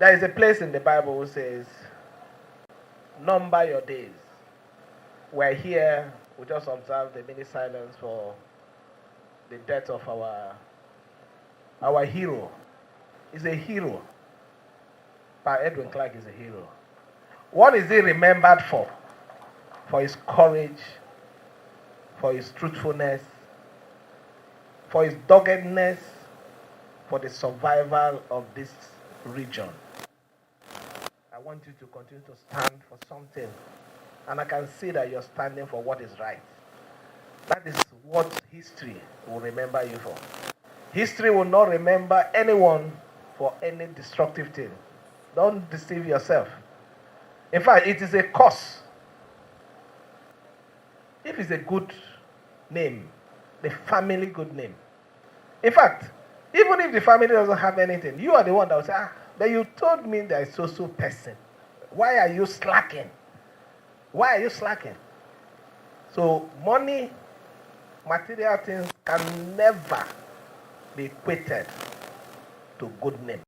There is a place in the Bible which says, number your days. We're here, we just observe the minute silence for the death of our hero. He's a hero. Pa Edwin Clark is a hero. What is he remembered for? For his courage, for his truthfulness, for his doggedness, for the survival of this region. I want you to continue to stand for something. And I can see that you're standing for what is right. That is what history will remember you for. History will not remember anyone for any destructive thing. Don't deceive yourself. In fact, it is a curse. If it's a good name, the family good name. In fact, even if the family doesn't have anything, you are the one that will say, but you told me there is so person. Why are you slacking? Why are you slacking? So money, material things can never be equated to good name.